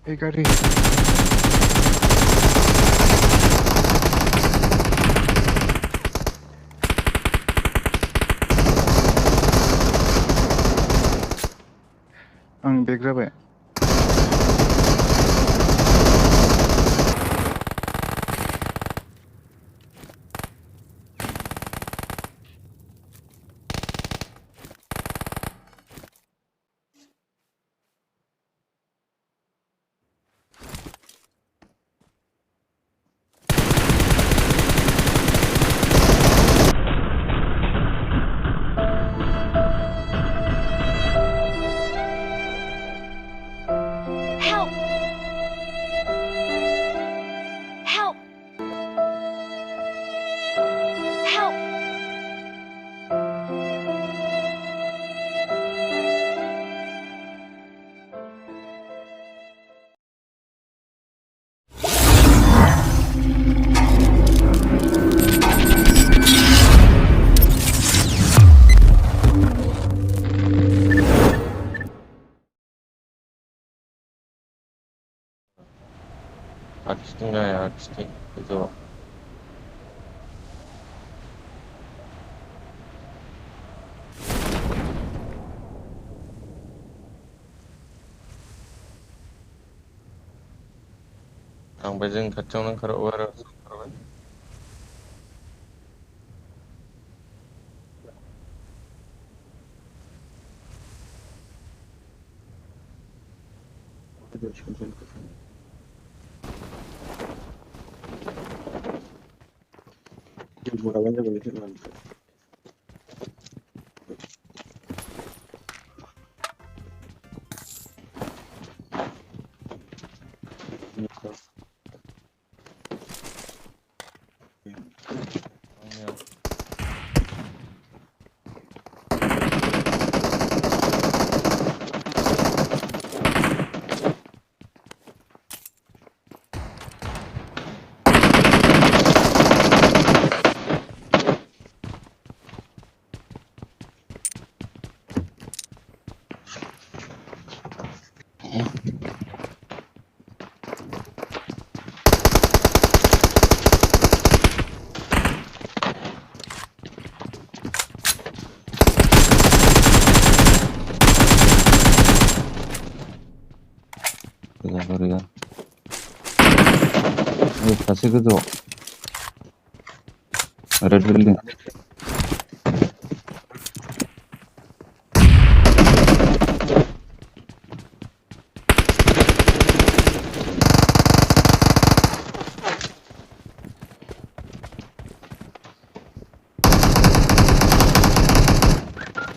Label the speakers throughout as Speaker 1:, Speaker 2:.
Speaker 1: गारि आं बेक जाबाय
Speaker 2: Help! Help! Help!
Speaker 3: Artisting ya artisting itu. Sampai जों खाथियावनो ओंखारबाय आरो ओंखारबाय 그래야 다시 그죠 레드 빌딩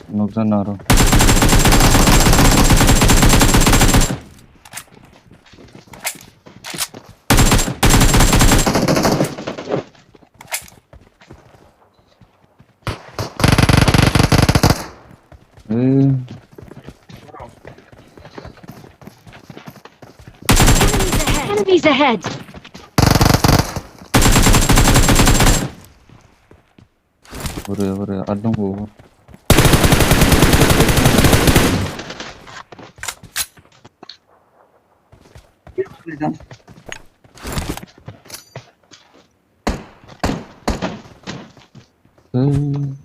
Speaker 3: 녹잖아
Speaker 2: Enemies ahead!
Speaker 3: 그래 안동구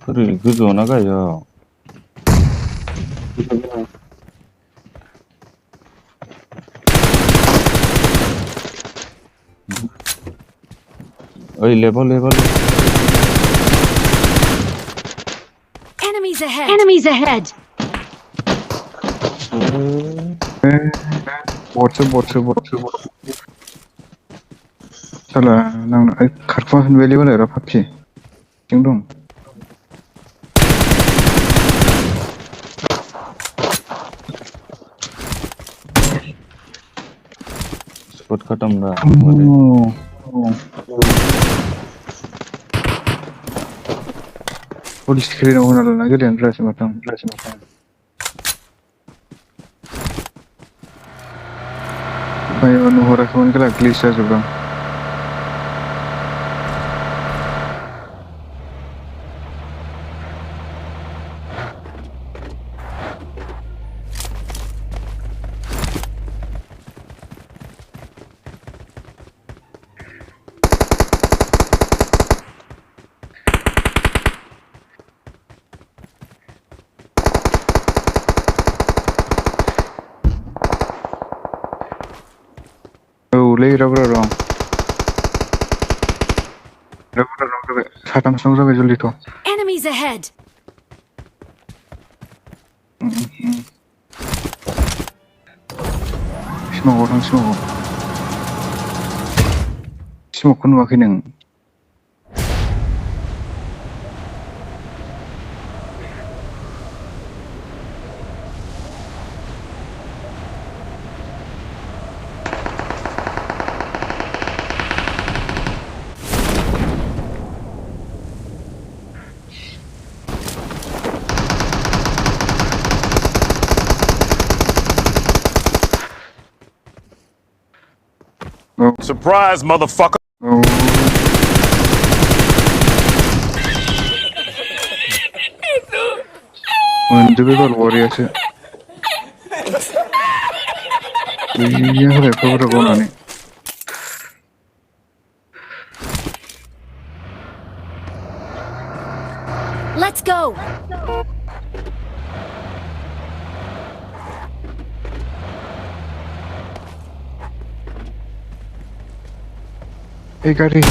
Speaker 3: 그래 그죠 나가요 어이 레벨
Speaker 2: Enemies ahead! Enemies ahead!
Speaker 1: बटसो साला नांना खारखुमा होनबायलै बोनायरा पाबजि थिं दं
Speaker 3: स्पॉट खत्म रहा
Speaker 1: पुलिस स्क्रीनाव होना लाना गेलेनो रासो माथां नुहराखैमोन गेला ग्लिच जाजोबदों लै रावरा रं जाबाय साथामसो जाबाय जल्दिथ'
Speaker 2: Enemies ahead!
Speaker 1: स्मोकआव थां स्मोकखौ नुवाखै नों
Speaker 4: Surprise, motherfucker!
Speaker 1: मोनजोबो बाल वारियासो गैया होलायफ्राबो गावनानै
Speaker 2: Let's go!
Speaker 1: Hey गाड़ी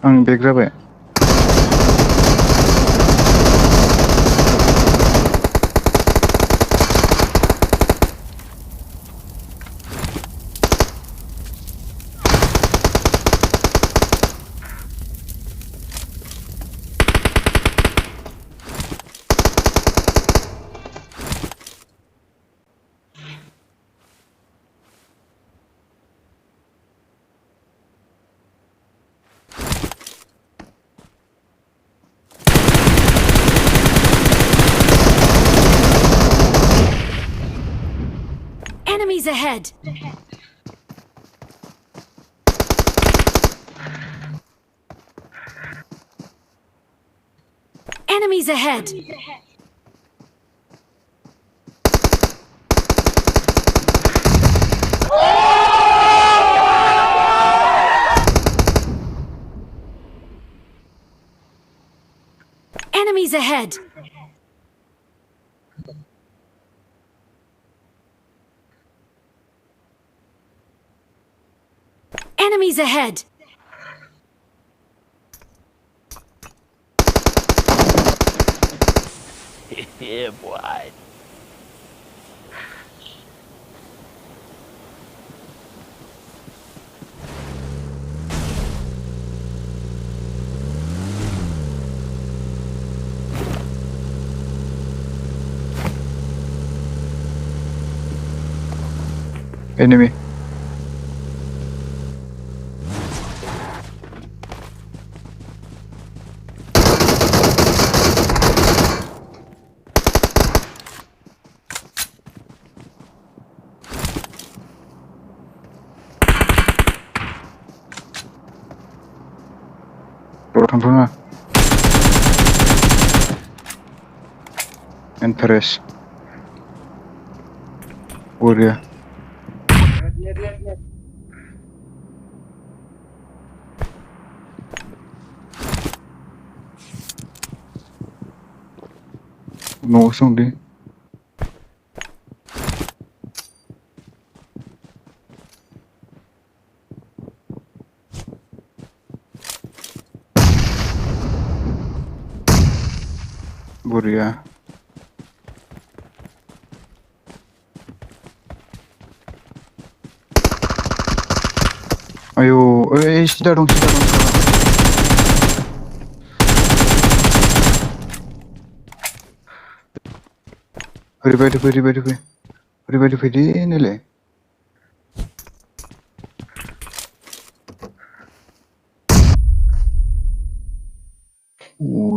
Speaker 1: आं बेग जाबाय
Speaker 2: Enemies ahead! Enemies ahead! Enemies ahead! Enemies ahead!
Speaker 4: Yeah, boy.
Speaker 1: enemy थांथ'ना Interest Warrior No something Warrior Ayo, sida dong. Everybody, ini le.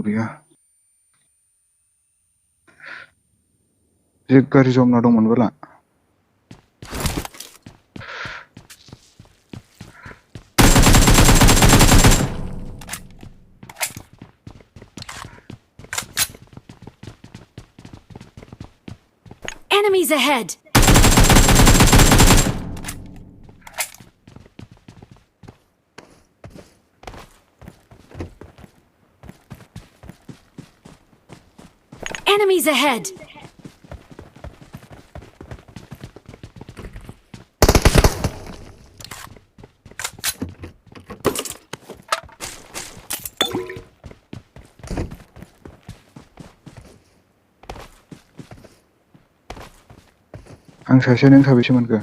Speaker 1: Dia. Dia garis om nadong mana?
Speaker 2: Enemies ahead! Enemies ahead!
Speaker 1: आं सासे नों साबेसे मोनखो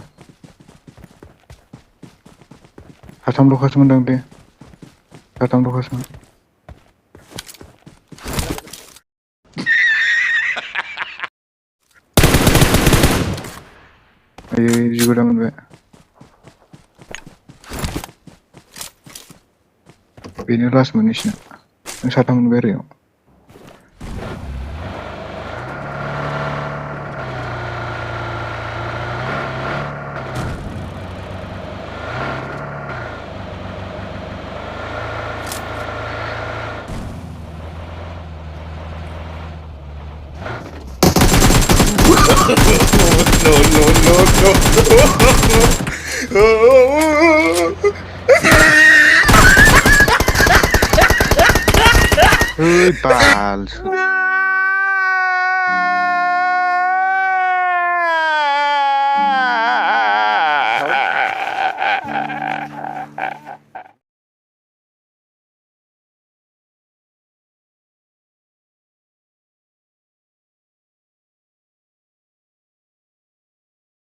Speaker 1: साथामल'खासो मोनदां दे साथामल'खासोमोन आयै जिगुदा मोनबाय बेनो last मोननैसिना नों साथाम मोनबाय आरो
Speaker 3: No, no, no, no.